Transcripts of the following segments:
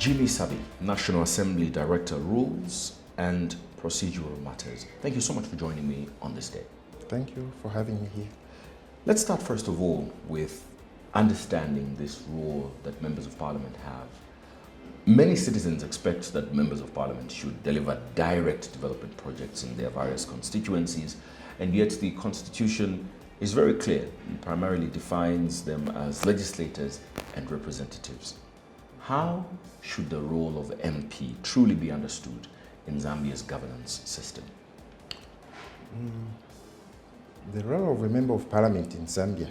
Jimmy Sabi, National Assembly Director, Rules and Procedural Matters. Thank you so much for joining me on this day. Thank you for having me here. Let's start first of all with understanding this role that members of parliament have. Many citizens expect that members of parliament should deliver direct development projects in their various constituencies, and yet the constitution is very clear and primarily defines them as legislators and representatives. How should the role of MP truly be understood in Zambia's governance system? The role of a member of parliament in Zambia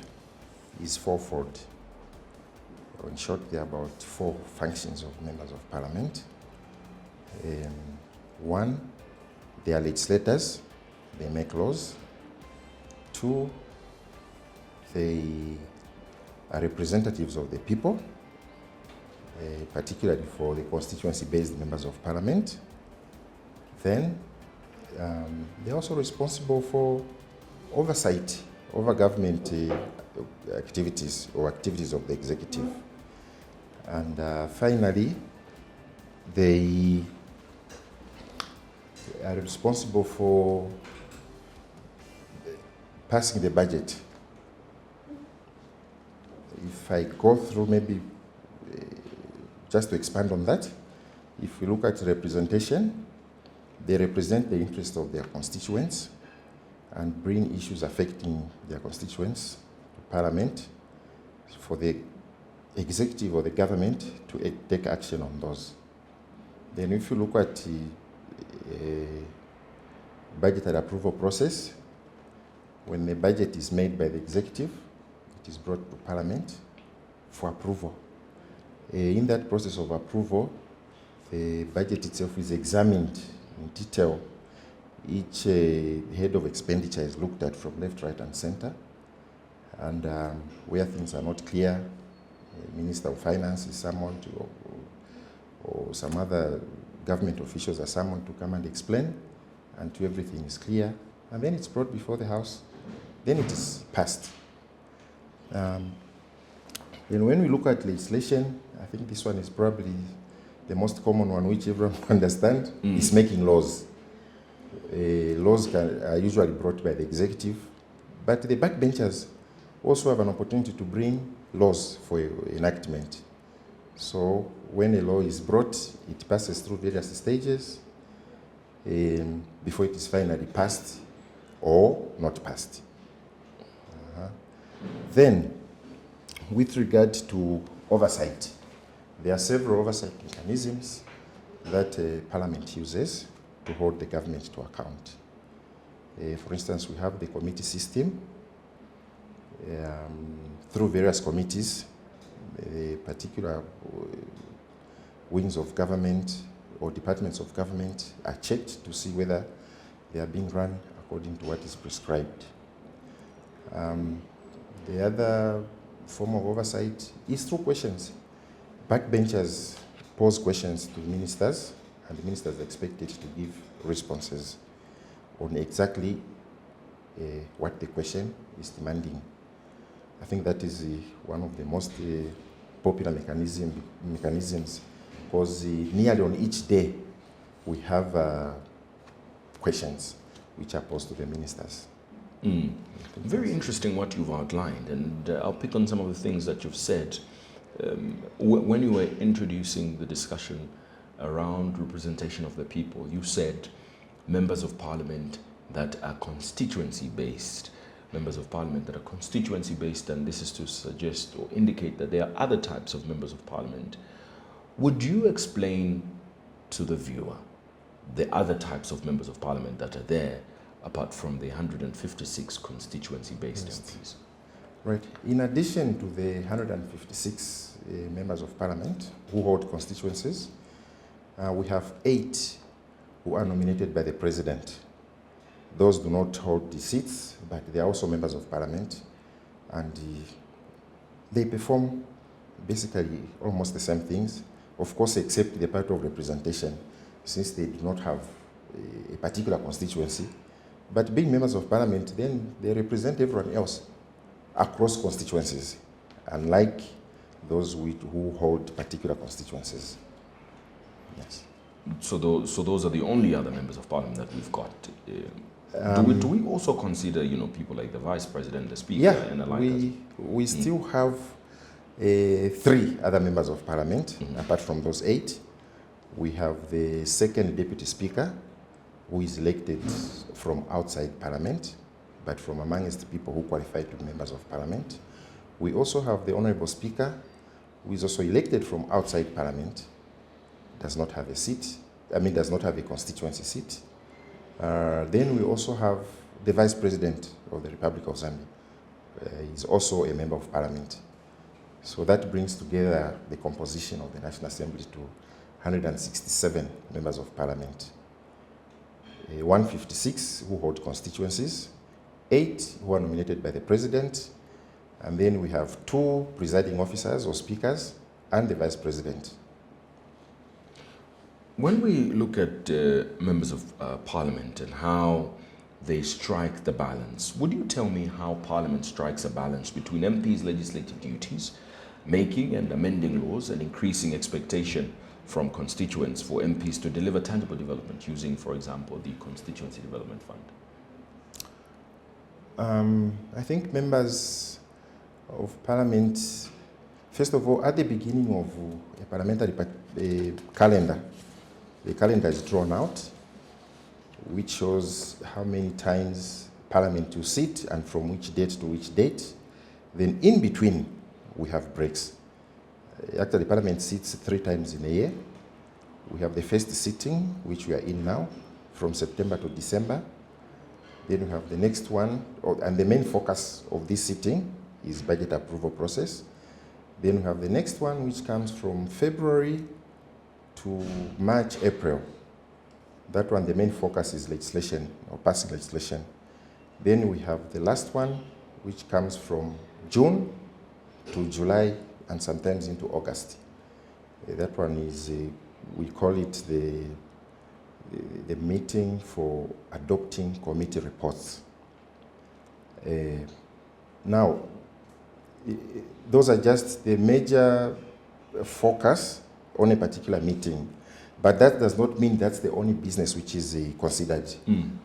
is fourfold. In short, there are about four functions of members of parliament. One, they are legislators, they make laws. Two, they are representatives of the people, particularly for the constituency-based members of parliament. Then, they're also responsible for oversight over government activities or activities of the executive. And finally, they are responsible for passing the budget. If I go through maybe, just to expand on that, if we look at representation, they represent the interests of their constituents and bring issues affecting their constituents to Parliament for the executive or the government to take action on those. Then if you look at the budgetary approval process, when the budget is made by the executive, it is brought to Parliament for approval. In that process of approval, the budget itself is examined in detail. Each head of expenditure is looked at from left, right, and center. And where things are not clear, the Minister of Finance is summoned or some other government officials are summoned to come and explain until everything is clear. And then it's brought before the House. Then it is passed. Then when we look at legislation, I think this one is probably the most common one, which everyone understands, is making laws. Laws are usually brought by the executive, but the backbenchers also have an opportunity to bring laws for enactment. So when a law is brought, it passes through various stages before it is finally passed or not passed. Then, with regard to oversight, there are several oversight mechanisms that Parliament uses to hold the government to account. For instance, we have the committee system. Through various committees, particular wings of government or departments of government are checked to see whether they are being run according to what is prescribed. The other form of oversight is through questions. Backbenchers pose questions to ministers, and the ministers are expected to give responses on exactly what the question is demanding. I think that is one of the most popular mechanisms, because nearly on each day we have questions which are posed to the ministers. Very interesting what you've outlined, and I'll pick on some of the things that you've said. When you were introducing the discussion around representation of the people, you said members of parliament that are constituency-based. Members of parliament that are constituency-based, and this is to suggest or indicate that there are other types of members of parliament. Would you explain to the viewer the other types of members of parliament that are there, apart from the 156 constituency-based MPs? Right. In addition to the 156 members of parliament who hold constituencies, we have 8 who are nominated by the president. Those do not hold the seats, but they are also members of parliament, and they perform basically almost the same things, of course, except the part of representation, since they do not have a particular constituency. But being members of parliament, then they represent everyone else across constituencies, unlike those who hold particular constituencies. Yes. So those are the only other members of parliament that we've got. Do we also consider, people like the vice president, the speaker, Yeah, and the like? we still have 3 other members of parliament, apart from those 8. We have the second deputy speaker, who is elected from outside parliament, but from amongst the people who qualify to be members of parliament. We also have the honorable speaker, who is also elected from outside parliament, does not have a seat, does not have a constituency seat. Then we also have the vice president of the Republic of Zambia. He's also a member of parliament. So that brings together the composition of the National Assembly to 167 members of parliament. 156 who hold constituencies, 8 who are nominated by the president, and then we have 2 presiding officers or speakers and the vice president. When we look at members of parliament and how they strike the balance, would you tell me how parliament strikes a balance between MPs' legislative duties, making and amending laws, and increasing expectation from constituents for MPs to deliver tangible development using, for example, the Constituency Development Fund? I think members of parliament, first of all, at the beginning of a parliamentary calendar, the calendar is drawn out, which shows how many times parliament will sit and from which date to which date. Then in between, we have breaks. Actually, parliament sits 3 times in a year. We have the first sitting, which we are in now, from September to December. Then we have the next one, and the main focus of this sitting is budget approval process. Then we have the next one, which comes from February to March, April. That one, the main focus is legislation or passing legislation. Then we have the last one, which comes from June to July and sometimes into August. That one is, we call it the meeting for adopting committee reports. Now, those are just the major focus on a particular meeting, but that does not mean that's the only business which is considered.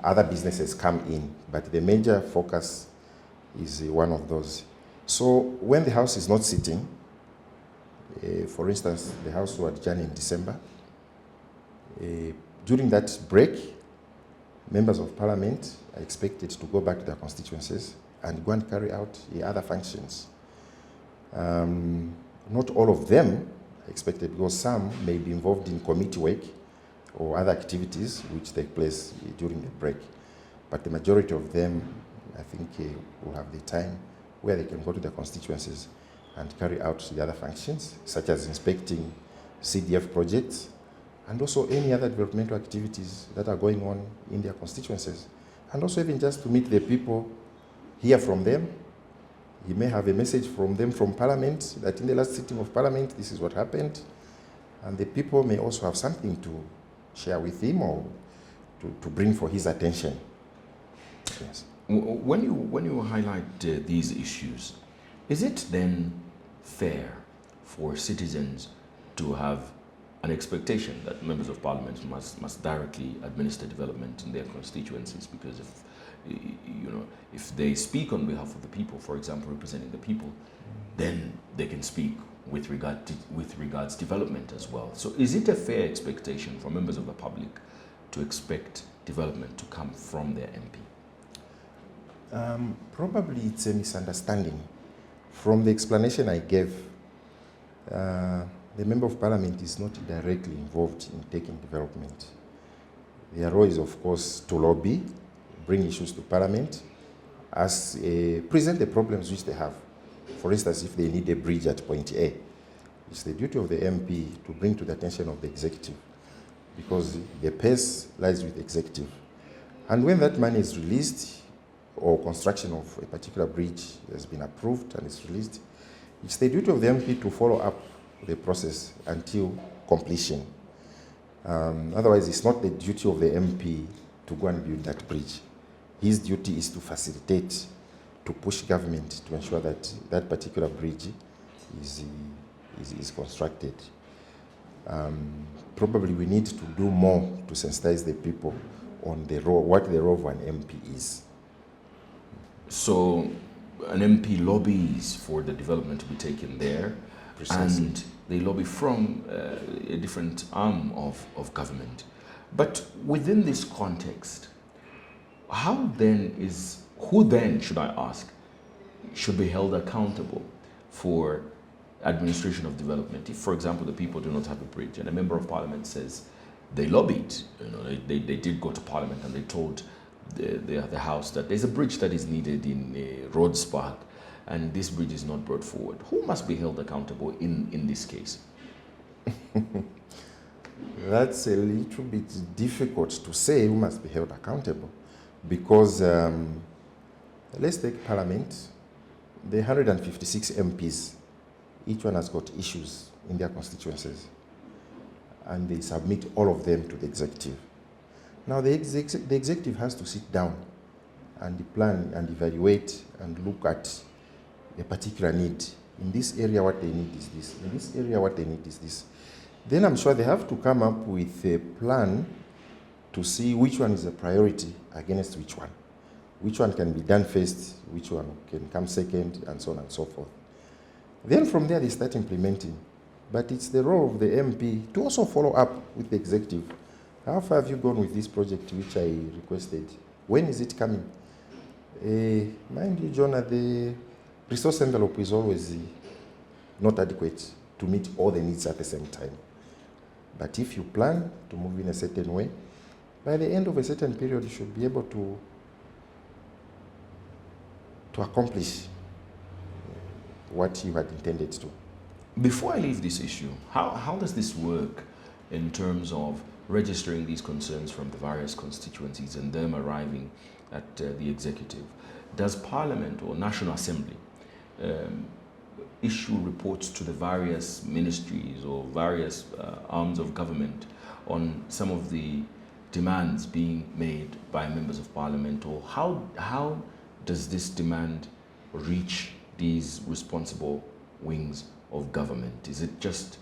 Other businesses come in, but the major focus is one of those. So when the House is not sitting, for instance, the House will adjourn in December. During that break, members of parliament are expected to go back to their constituencies and go and carry out the other functions. Not all of them are expected, because some may be involved in committee work or other activities which take place during the break. But the majority of them, I think, will have the time where they can go to their constituencies and carry out the other functions, such as inspecting CDF projects, and also any other developmental activities that are going on in their constituencies. And also even just to meet the people, hear from them. You may have a message from them from Parliament that in the last sitting of Parliament, this is what happened. And the people may also have something to share with him or to bring for his attention. Yes. When you highlight these issues, is it then fair for citizens to have an expectation that members of parliament must directly administer development in their constituencies? Because if they speak on behalf of the people, for example, representing the people, then they can speak with regards development as well. So is it a fair expectation for members of the public to expect development to come from their MP? Probably it's a misunderstanding. From the explanation I gave, the Member of Parliament is not directly involved in taking development. Their role is, of course, to lobby, bring issues to Parliament, present the problems which they have. For instance, if they need a bridge at point A, it's the duty of the MP to bring to the attention of the executive, because the pace lies with the executive. And when that money is released, or construction of a particular bridge has been approved and is released, it's the duty of the MP to follow up the process until completion. Otherwise, it's not the duty of the MP to go and build that bridge. His duty is to facilitate, to push government to ensure that that particular bridge is constructed. probably we need to do more to sensitize the people on the role, what the role of an MP is. So an MP lobbies for the development to be taken there, Precisely. and they lobby from a different arm of government. But within this context, who then, should I ask, should be held accountable for administration of development? If, for example, the people do not have a bridge and a member of parliament says they lobbied, they did go to parliament and they told the house that there's a bridge that is needed in Rhodes Park and this bridge is not brought forward, who must be held accountable in this case? That's a little bit difficult to say who must be held accountable, because let's take Parliament. The 156 MPs, each one has got issues in their constituencies, and they submit all of them to the executive. Now the executive has to sit down and plan and evaluate and look at a particular need. In this area what they need is this, in this area what they need is this. Then I'm sure they have to come up with a plan to see which one is a priority against which one can be done first, which one can come second, and so on and so forth. Then from there they start implementing. But it's the role of the MP to also follow up with the executive. How far have you gone with this project which I requested? When is it coming? Mind you, Jonah, the resource envelope is always not adequate to meet all the needs at the same time. But if you plan to move in a certain way, by the end of a certain period, you should be able to accomplish what you had intended to. Before I leave this issue, how does this work in terms of registering these concerns from the various constituencies and them arriving at the executive? Does Parliament or National Assembly issue reports to the various ministries or various arms of government on some of the demands being made by members of Parliament, or how does this demand reach these responsible wings of government? Is it just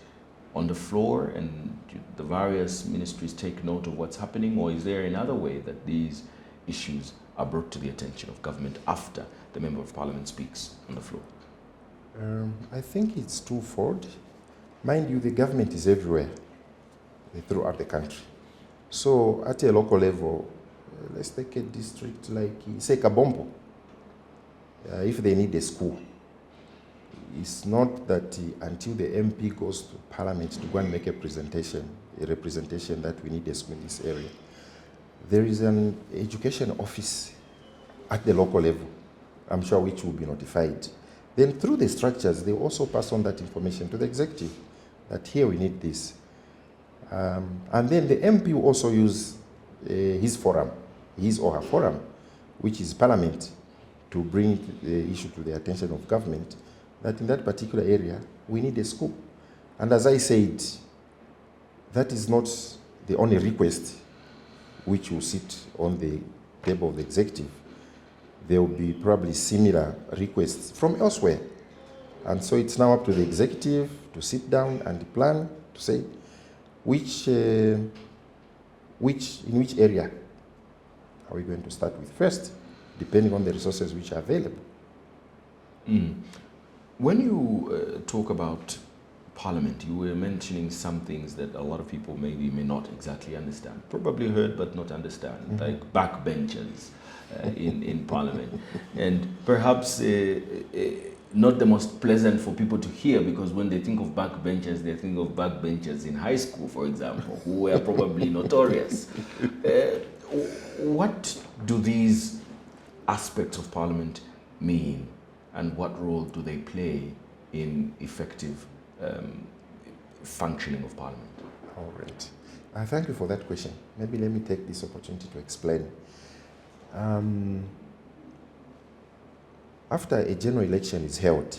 on the floor and the various ministries take note of what's happening, or is there another way that these issues are brought to the attention of government after the member of Parliament speaks on the floor? I think it's twofold. Mind you, the government is everywhere throughout the country. So at a local level, let's take a district like, say, Kabombo. If they need a school, it's not that until the MP goes to Parliament to go and make a representation that we need a school in this area. There is an education office at the local level, I'm sure, which will be notified. Then through the structures, they also pass on that information to the executive, that here we need this. And then the MP will also use his forum, his or her forum, which is Parliament, to bring the issue to the attention of government, that in that particular area, we need a school. And as I said, that is not the only request which will sit on the table of the executive. There will be probably similar requests from elsewhere. And so it's now up to the executive to sit down and plan to say in which area are we going to start with first, depending on the resources which are available. When you talk about Parliament, you were mentioning some things that a lot of people may not exactly understand, probably heard but not understand, like backbenchers in Parliament. And perhaps not the most pleasant for people to hear, because when they think of backbenchers, they think of backbenchers in high school, for example, who were probably notorious. What do these aspects of Parliament mean, and what role do they play in effective functioning of Parliament? All right. Thank you for that question. Maybe let me take this opportunity to explain. After a general election is held,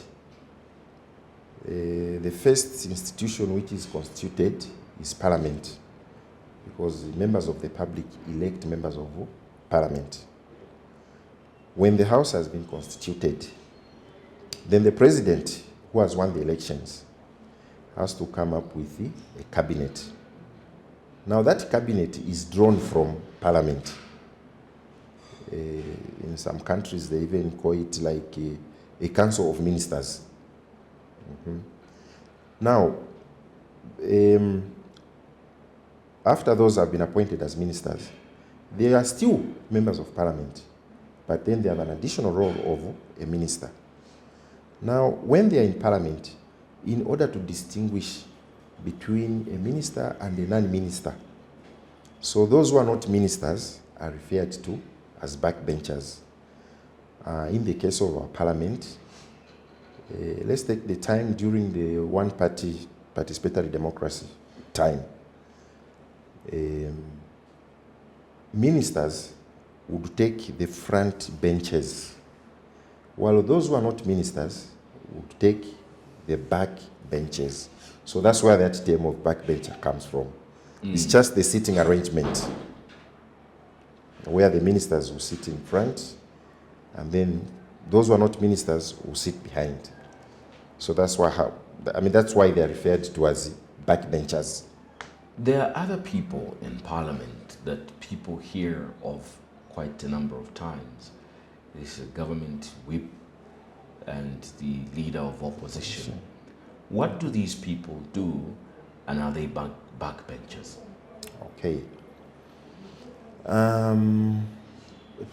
the first institution which is constituted is Parliament, because the members of the public elect members of Parliament. When the House has been constituted, then the President, who has won the elections, has to come up with a cabinet Now that cabinet is drawn from parliament. In some countries, they even call it like a council of ministers. Now, after those have been appointed as ministers, they are still members of parliament, but then they have an additional role of a minister. Now, when they are in parliament, in order to distinguish between a minister and a non-minister, so those who are not ministers are referred to as backbenchers. In the case of our parliament, let's take the time during the one-party participatory democracy time. Ministers would take the front benches, while those who are not ministers would take the back benches. So that's where that term of backbencher comes from. It's just the sitting arrangement, where the ministers will sit in front, and then those who are not ministers will sit behind. So that's why, that's why they are referred to as backbenchers. There are other people in parliament that people hear of quite a number of times. There's a government whip and the leader of opposition. What do these people do, and are they backbenchers? Okay.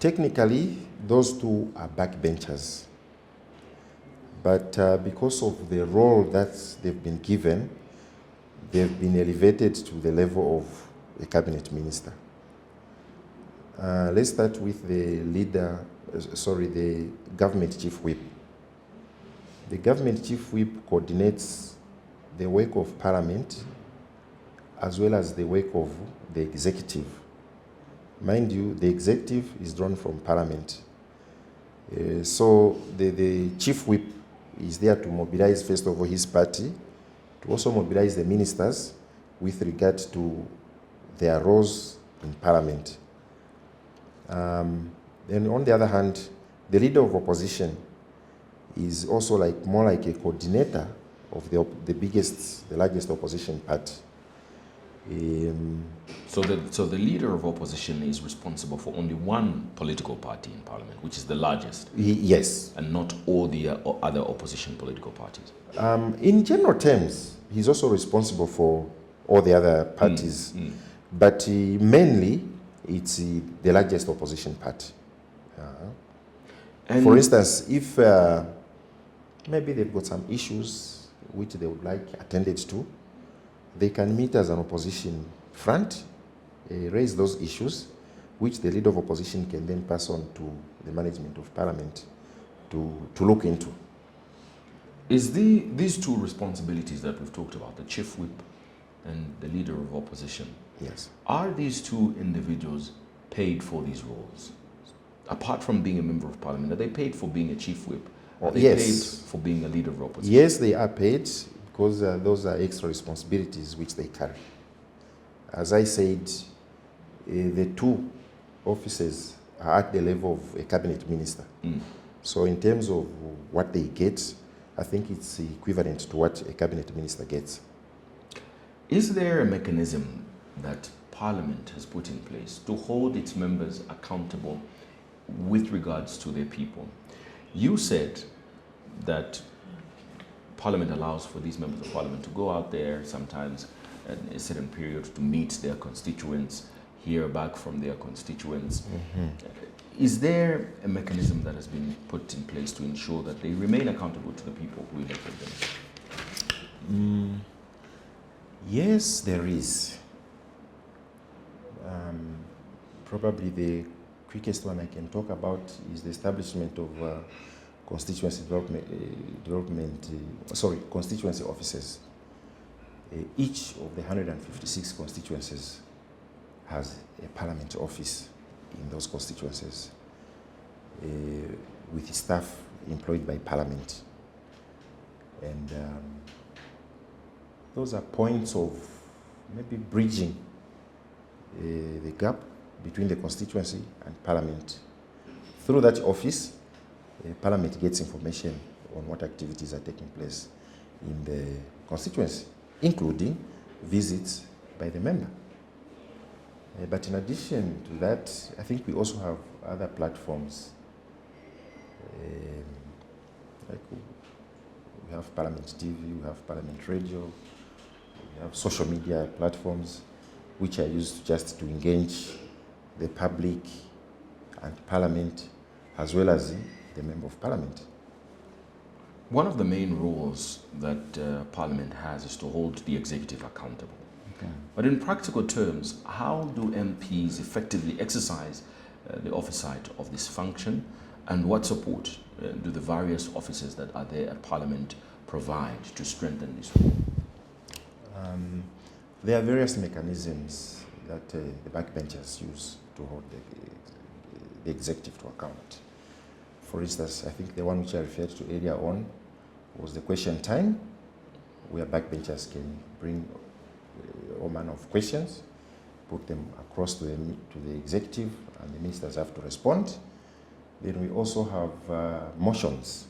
Technically, those two are backbenchers. But because of the role that they've been given, they've been elevated to the level of a cabinet minister. Let's start with the government chief whip. The government chief whip coordinates the work of parliament as well as the work of the executive. Mind you, the executive is drawn from parliament. So the chief whip is there to mobilize, first of all, his party, to also mobilize the ministers with regard to their roles in parliament. Then on the other hand, the leader of opposition is also more like a coordinator of the largest opposition party. So the leader of opposition is responsible for only one political party in parliament, which is the largest. Yes. And not all the other opposition political parties. In general terms, he's also responsible for all the other parties. But mainly, it's the largest opposition party. For instance, if maybe they've got some issues which they would like attended to, they can meet as an opposition front, raise those issues, which the leader of opposition can then pass on to the management of parliament to look into. Is these two responsibilities that we've talked about, the chief whip and the leader of opposition, yes, are these two individuals paid for these roles? Apart from being a member of parliament, are they paid for being a chief whip? Are they paid for being a leader of opposition? Yes, they are paid, because those are extra responsibilities which they carry. As I said, the two offices are at the level of a cabinet minister. So in terms of what they get, I think it's equivalent to what a cabinet minister gets. Is there a mechanism that Parliament has put in place to hold its members accountable with regards to their people? You said that Parliament allows for these members of Parliament to go out there sometimes at a certain period to meet their constituents, hear back from their constituents. Is there a mechanism that has been put in place to ensure that they remain accountable to the people who elected them? Yes, there is. Probably the quickest one I can talk about is the establishment of constituency constituency offices. Each of the 156 constituencies has a parliament office in those constituencies with staff employed by parliament. And those are points of maybe bridging the gap between the constituency and parliament. Through that office, parliament gets information on what activities are taking place in the constituency, including visits by the member. But in addition to that, I think we also have other platforms. Like we have Parliament TV, we have Parliament Radio, we have social media platforms, which are used just to engage the public and Parliament, as well as the Member of Parliament. One of the main roles that Parliament has is to hold the executive accountable. Okay. But in practical terms, how do MPs effectively exercise the oversight of this function, and what support do the various offices that are there at Parliament provide to strengthen this role? There are various mechanisms that the backbenchers use to hold the executive to account. For instance, I think the one which I referred to earlier on was the question time, where backbenchers can bring all manner of questions, put them across to the executive, and the ministers have to respond. Then we also have motions.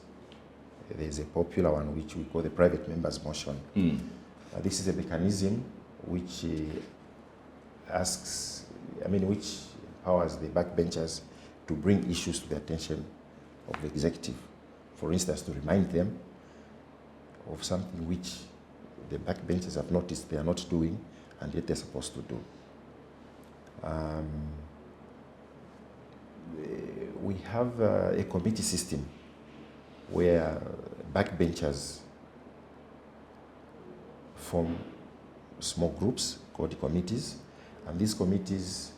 There's a popular one which we call the private members motion. This is a mechanism which which empowers the backbenchers to bring issues to the attention of the executive. For instance, to remind them of something which the backbenchers have noticed they are not doing, and yet they're supposed to do. We have a committee system where backbenchers form small groups called committees, and these committees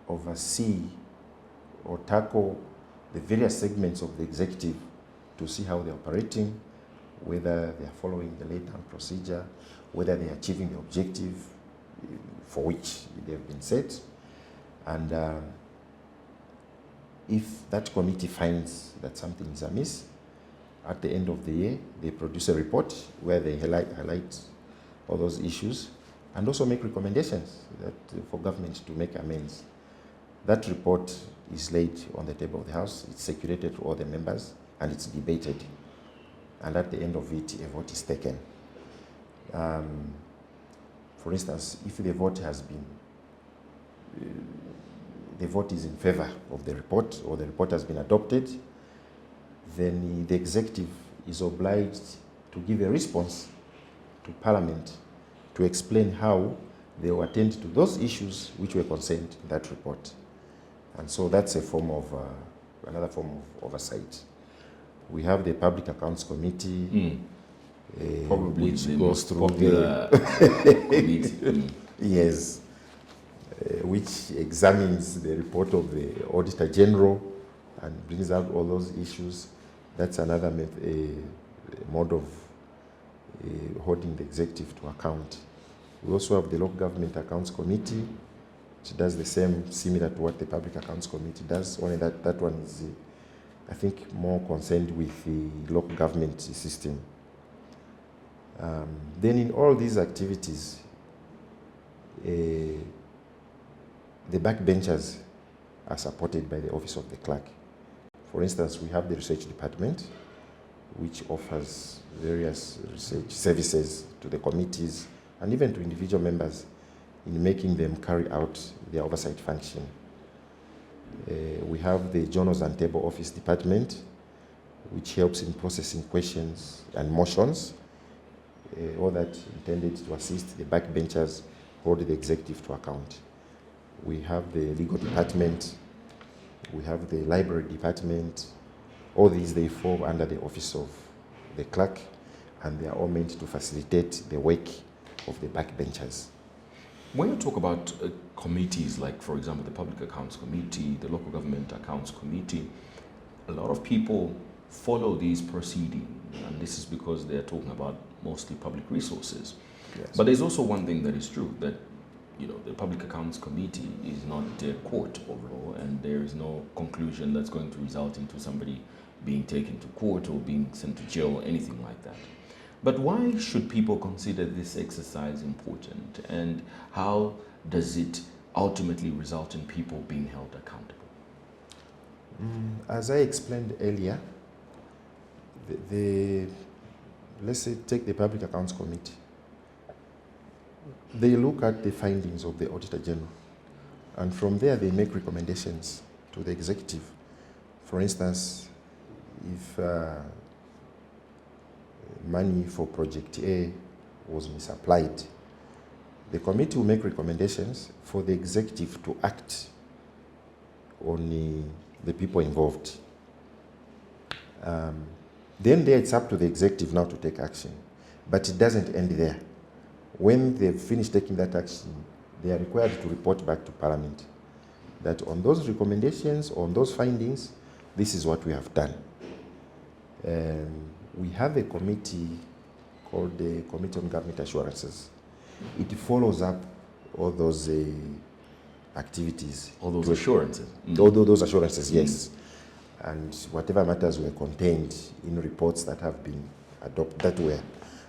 oversee or tackle the various segments of the executive to see how they're operating, whether they're following the laid down procedure, whether they're achieving the objective for which they've been set. And if that committee finds that something is amiss, at the end of the year, they produce a report where they highlight all those issues and also make recommendations for government to make amends. That report is laid on the table of the House, it's circulated to all the members, and it's debated. And at the end of it, a vote is taken. For instance, if the vote has been, the vote is in favor of the report, or the report has been adopted, then the executive is obliged to give a response to Parliament to explain how they will attend to those issues which were concerned in that report. And so that's a form of, another form of oversight. We have the Public Accounts Committee, Probably which the goes most through popular committee. yes, which examines the report of the Auditor General and brings out all those issues. That's another mode of holding the executive to account. We also have the Local Government Accounts Committee, which does the same, similar to what the Public Accounts Committee does, only that one is, I think, more concerned with the local government system. Then in all these activities, the backbenchers are supported by the Office of the Clerk. For instance, we have the Research Department, which offers various research services to the committees and even to individual members in making them carry out their oversight function. We have the Journals and Table Office Department, which helps in processing questions and motions, all that intended to assist the backbenchers hold the executive to account. We have the Legal Department, we have the Library Department. All these, they fall under the Office of the Clerk, and they are all meant to facilitate the work of the backbenchers. When you talk about committees, like, for example, the Public Accounts Committee, the Local Government Accounts Committee, a lot of people follow these proceedings, and this is because they're talking about mostly public resources. Yes. But there's also one thing that is true, that the Public Accounts Committee is not a court of law, and there is no conclusion that's going to result into somebody being taken to court or being sent to jail or anything like that. But why should people consider this exercise important, and how does it ultimately result in people being held accountable? As I explained earlier, let's say take the Public Accounts Committee. They look at the findings of the Auditor General, and from there they make recommendations to the executive. For instance, if money for Project A was misapplied, the committee will make recommendations for the executive to act on the people involved. Then there it's up to the executive now to take action. But it doesn't end there. When they've finished taking that action, they are required to report back to Parliament that on those recommendations, on those findings, this is what we have done. We have a committee called the Committee on Government Assurances. It follows up all those activities. All those assurances. All those assurances, yes. And whatever matters were contained in reports that have been were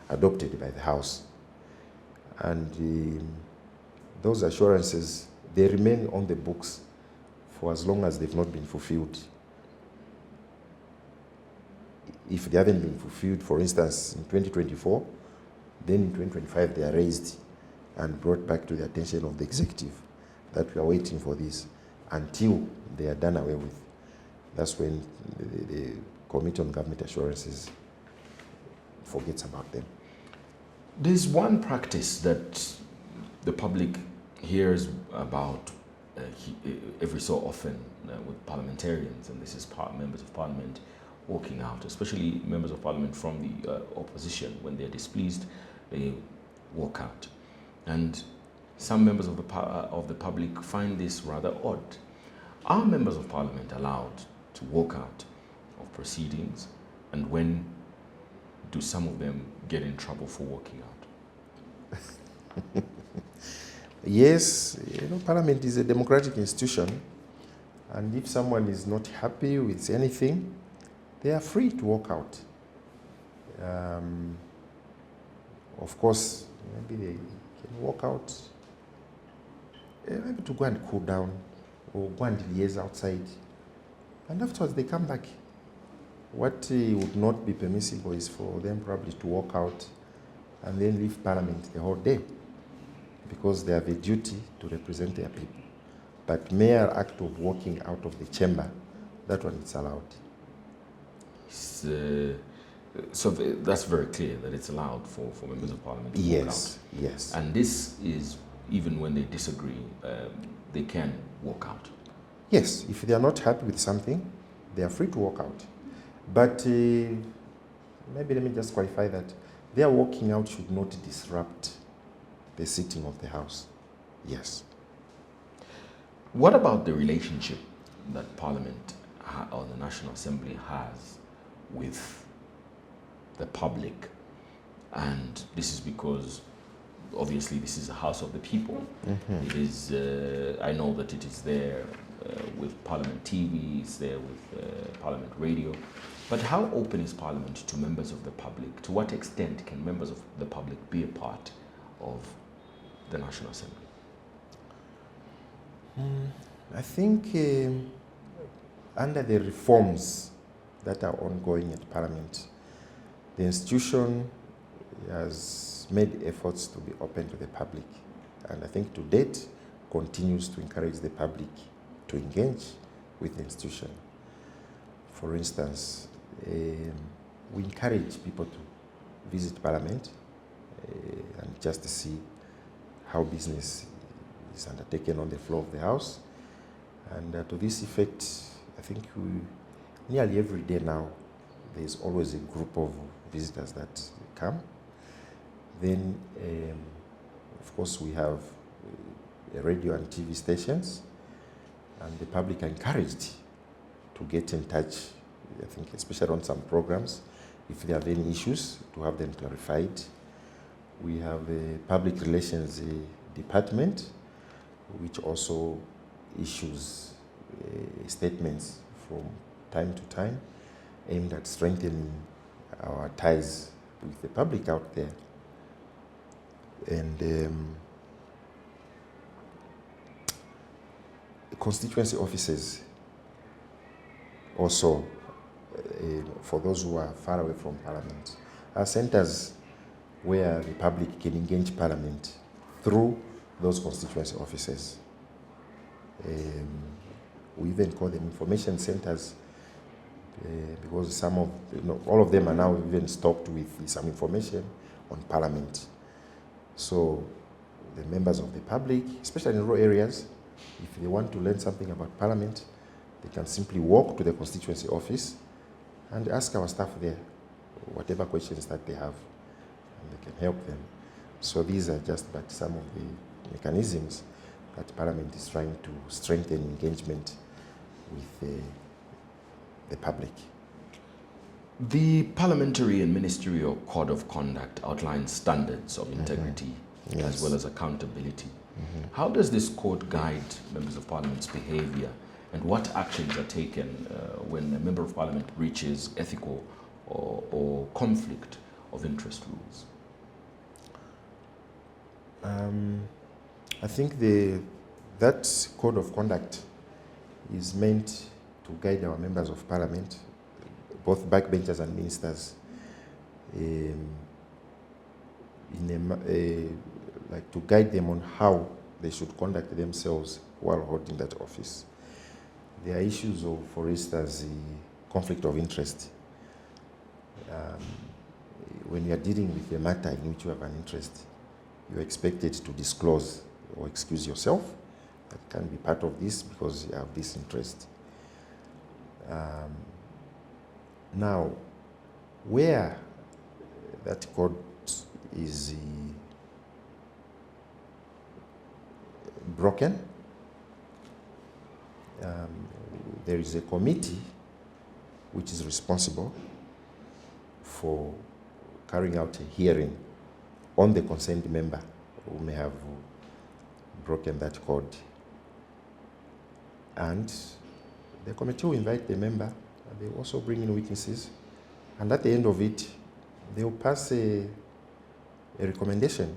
adopted by the House. And those assurances, they remain on the books for as long as they've not been fulfilled. If they haven't been fulfilled, for instance, in 2024, then in 2025 they are raised and brought back to the attention of the executive that we are waiting for this until they are done away with. That's when the Committee on Government Assurances forgets about them. There's one practice that the public hears about every so often with parliamentarians, and this is members of parliament walking out, especially members of parliament from the opposition. When they're displeased, they walk out. And some members of the public find this rather odd. Are members of parliament allowed to walk out of proceedings, and when do some of them get in trouble for walking out? Yes, Parliament is a democratic institution, and if someone is not happy with anything, they are free to walk out. Of course, maybe they can walk out, maybe to go and cool down, or go and liaise outside, and afterwards they come back. What would not be permissible is for them probably to walk out and then leave Parliament the whole day, because they have a duty to represent their people. But mere act of walking out of the chamber, that one is allowed. So that's very clear that it's allowed for members of parliament to walk out. Yes. And this is even when they disagree, they can walk out. Yes, if they are not happy with something, they are free to walk out. But maybe let me just qualify that. Their walking out should not disrupt the sitting of the House. Yes. What about the relationship that Parliament or the National Assembly has with the public? And this is because obviously this is a house of the people. Mm-hmm. It is, I know that it is there with Parliament TV, it's there with Parliament Radio. But how open is Parliament to members of the public? To what extent can members of the public be a part of the National Assembly? I think under the reforms that are ongoing at Parliament, the institution has made efforts to be open to the public, and I think to date continues to encourage the public to engage with the institution. For instance, we encourage people to visit Parliament and just to see how business is undertaken on the floor of the House. And to this effect, I think nearly every day now, there's always a group of visitors that come. Then, of course, we have radio and TV stations, and the public are encouraged to get in touch, I think, especially on some programs, if they have any issues, to have them clarified. We have a public relations department, which also issues statements from time to time aimed at strengthening our ties with the public out there. And constituency offices also, for those who are far away from Parliament, are centers where the public can engage Parliament through those constituency offices. We even call them information centers because some of, all of them are now even stocked with some information on Parliament. So the members of the public, especially in rural areas, if they want to learn something about Parliament, they can simply walk to the constituency office and ask our staff there whatever questions that they have, and they can help them. So these are just but some of the mechanisms that Parliament is trying to strengthen engagement with the public. The Parliamentary and Ministerial Code of Conduct outlines standards of integrity Yes. as well as accountability. How does this code guide members of Parliament's behavior, and what actions are taken when a member of Parliament breaches ethical or conflict of interest rules? I think that code of conduct is meant to guide our members of Parliament, both backbenchers and ministers, like to guide them on how they should conduct themselves while holding that office. There are issues of, for instance, conflict of interest. When you are dealing with a matter in which you have an interest, you are expected to disclose or excuse yourself. That can be part of this because you have this interest. Now, where that code is broken, there is a committee which is responsible for carrying out a hearing on the concerned member who may have broken that code. And the committee will invite the member, and they also bring in witnesses, and at the end of it, they will pass a recommendation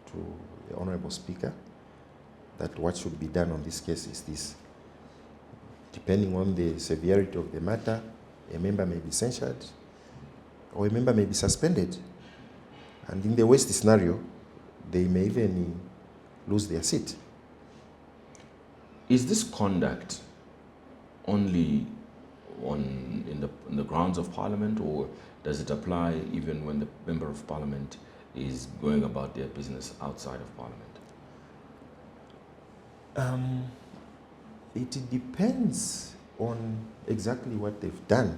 to the Honorable Speaker that what should be done on this case is this. Depending on the severity of the matter, a member may be censured or a member may be suspended. And in the worst scenario, they may even lose their seat. Is this conduct only in the grounds of Parliament, or does it apply even when the Member of Parliament is going about their business outside of Parliament? It depends on exactly what they've done.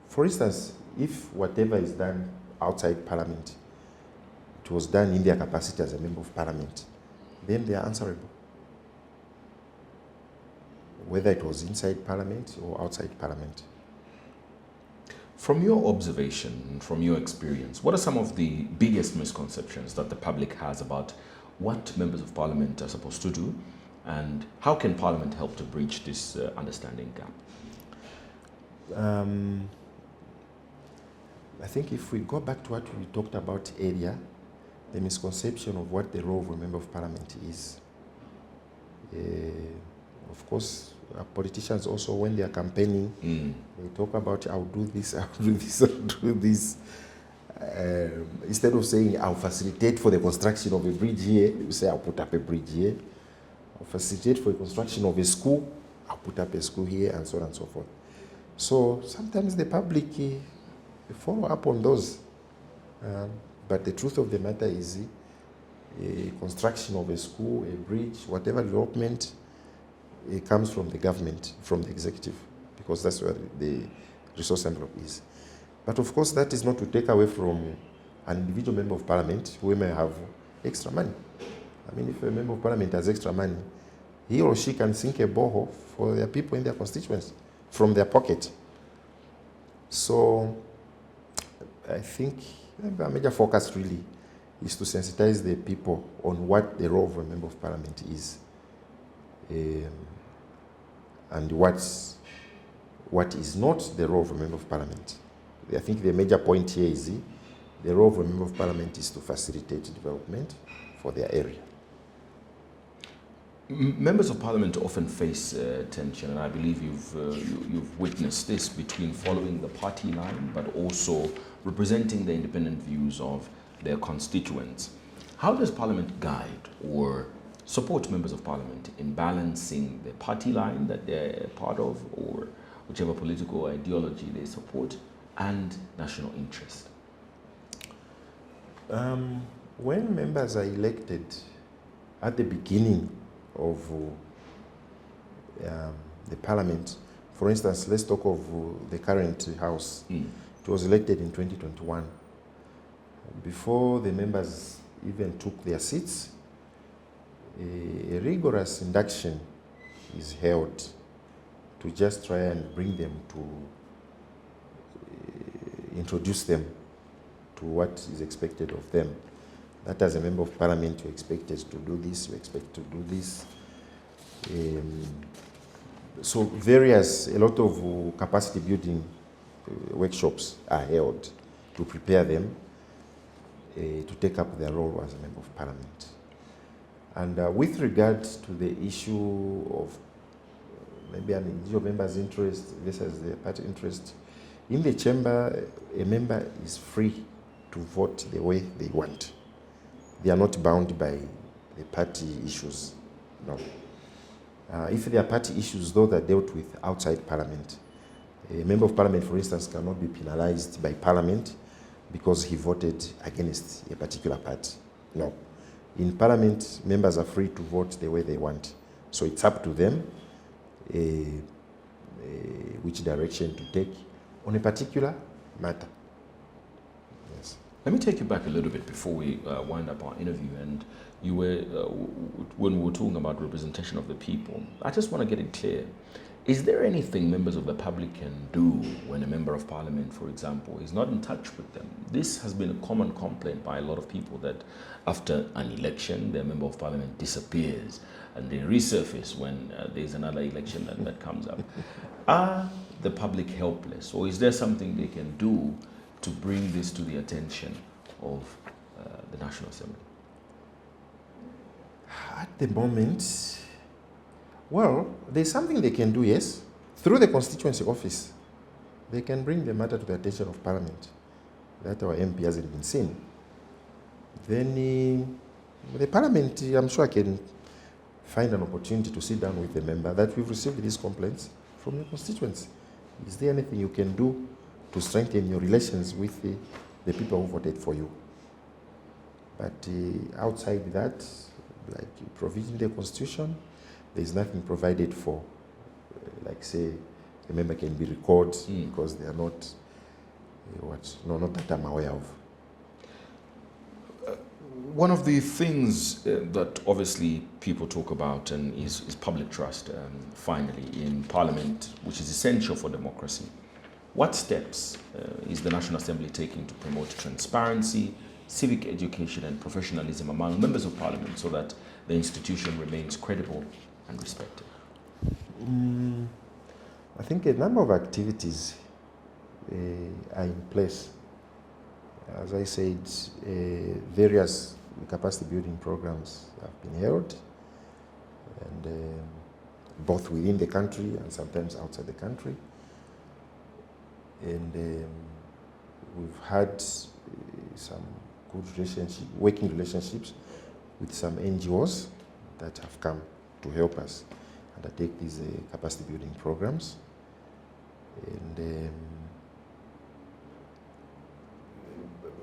For instance, if whatever is done outside Parliament, it was done in their capacity as a Member of Parliament, then they are answerable. Whether it was inside Parliament or outside Parliament. From your observation, from your experience, what are some of the biggest misconceptions that the public has about what members of Parliament are supposed to do, and how can Parliament help to bridge this understanding gap? I think if we go back to what we talked about earlier, the misconception of what the role of a Member of Parliament is. Of course, politicians also, when they are campaigning, they talk about, I'll do this, I'll do this, I'll do this. Instead of saying, I'll facilitate for the construction of a bridge here, you say, I'll put up a bridge here. I'll facilitate for the construction of a school, I'll put up a school here, and so on and so forth. So sometimes the public follow up on those. But the truth of the matter is, a construction of a school, a bridge, whatever development, it comes from the government, from the executive, because that's where the resource envelope is. But of course, that is not to take away from an individual Member of Parliament who may have extra money. I mean, if a Member of Parliament has extra money, he or she can sink a borehole for their people in their constituents from their pocket. So I think a major focus really is to sensitize the people on what the role of a Member of Parliament is. And what is not the role of a Member of Parliament. I think the major point here is the role of a Member of Parliament is to facilitate development for their area. Members of Parliament often face tension, and I believe you've witnessed this, between following the party line but also representing the independent views of their constituents. How does Parliament guide or support members of Parliament in balancing the party line that they're part of or whichever political ideology they support and national interest? When members are elected at the beginning of the Parliament, for instance, let's talk of the current House. It was elected in 2021. Before the members even took their seats, a rigorous induction is held to just try and bring them to introduce them to what is expected of them. That as a member of Parliament, you're expected to do this, you expect to do this. So a lot of capacity building workshops are held to prepare them to take up their role as a member of Parliament. And with regard to the issue of maybe an individual member's interest versus the party interest, in the chamber, a member is free to vote the way they want. They are not bound by the party issues, no. If there are party issues, though, that are dealt with outside Parliament, a member of Parliament, for instance, cannot be penalized by Parliament because he voted against a particular party. No. In Parliament, members are free to vote the way they want. So it's up to them which direction to take on a particular matter. Yes. Let me take you back a little bit before we wind up our interview. And you were, when we were talking about representation of the people, I just want to get it clear. Is there anything members of the public can do when a member of Parliament, for example, is not in touch with them? This has been a common complaint by a lot of people, that after an election, their member of Parliament disappears and they resurface when there's another election that comes up. Are the public helpless, or is there something they can do to bring this to the attention of the National Assembly? At the moment, well, there's something they can do, yes. Through the constituency office, they can bring the matter to the attention of Parliament that our MP hasn't been seen. Then the Parliament, I'm sure, can find an opportunity to sit down with the member that we've received these complaints from your constituency. Is there anything you can do to strengthen your relations with the people who voted for you? But outside that, like provision in the Constitution, there is nothing provided for, like say, a member can be recalled because they are not, not that I'm aware of. One of the things that obviously people talk about and is public trust, finally, in Parliament, which is essential for democracy. What steps is the National Assembly taking to promote transparency, civic education and professionalism among members of Parliament so that the institution remains credible and respected? I think a number of activities are in place. As I said, various capacity building programs have been held, and both within the country and sometimes outside the country. And we've had some good working relationships with some NGOs that have come to help us undertake these capacity building programs. And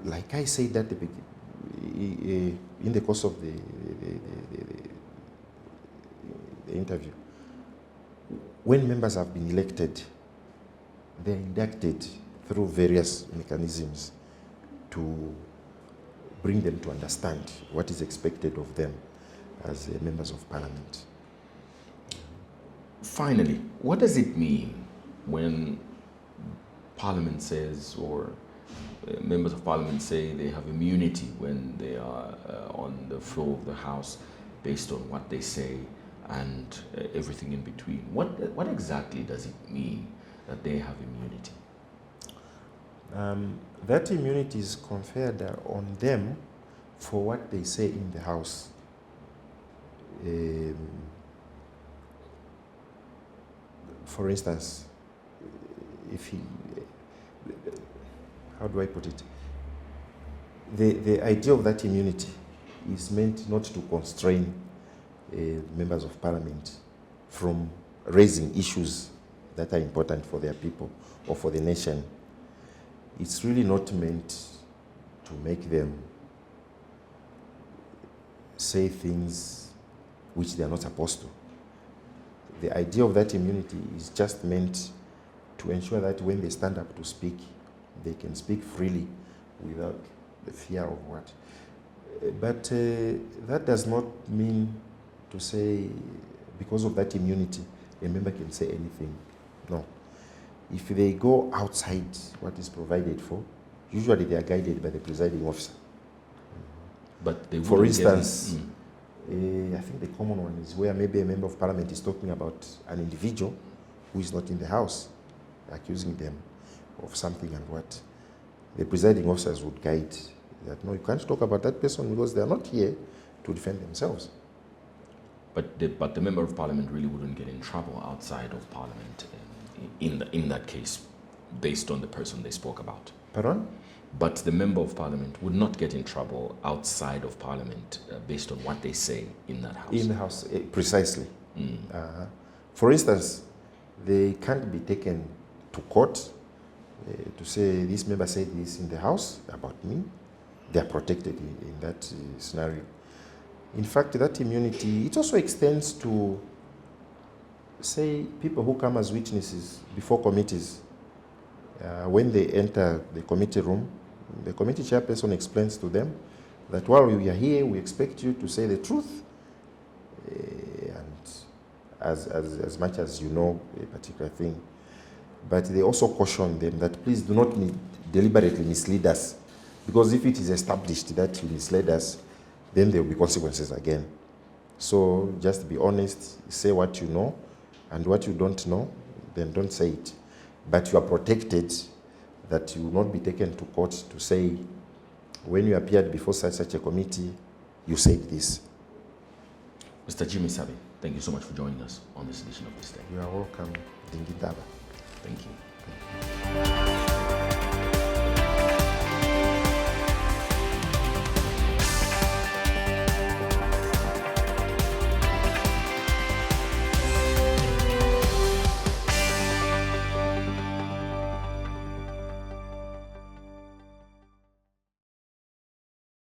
like I said at the beginning, in the course of the interview, when members have been elected, they're inducted through various mechanisms to bring them to understand what is expected of them as members of Parliament. Finally, what does it mean when Parliament says, or members of Parliament say they have immunity when they are on the floor of the House based on what they say and everything in between? What exactly does it mean that they have immunity? That immunity is conferred on them for what they say in the House. For instance, how do I put it? The idea of that immunity is meant not to constrain members of parliament from raising issues that are important for their people or for the nation. It's really not meant to make them say things which they are not supposed to. The idea of that immunity is just meant to ensure that when they stand up to speak, they can speak freely without the fear of what. But that does not mean to say because of that immunity, a member can say anything. No. If they go outside what is provided for, usually they are guided by the presiding officer. But they For wouldn't instance, get I think the common one is where maybe a member of parliament is talking about an individual who is not in the house, accusing them of something, and what the presiding officers would guide that no, you can't talk about that person because they are not here to defend themselves. But the member of parliament really wouldn't get in trouble outside of parliament in that case, based on the person they spoke about. Pardon? But the member of parliament would not get in trouble outside of parliament based on what they say in that house. In the house, precisely. For instance, they can't be taken to court to say this member said this in the house about me. They are protected in that scenario. In fact, that immunity, it also extends to, say, people who come as witnesses before committees. When they enter the committee room, the committee chairperson explains to them that while we are here, we expect you to say the truth, and as much as you know a particular thing. But they also caution them that please do not deliberately mislead us, because if it is established that you misled us, then there will be consequences again. So just be honest, say what you know, and what you don't know, then don't say it. But you are protected that you will not be taken to court to say, when you appeared before such a committee, you said this. Mr. Jimmy Sabi, thank you so much for joining us on this edition of This Day. You are welcome, Dingitaba. Thank you.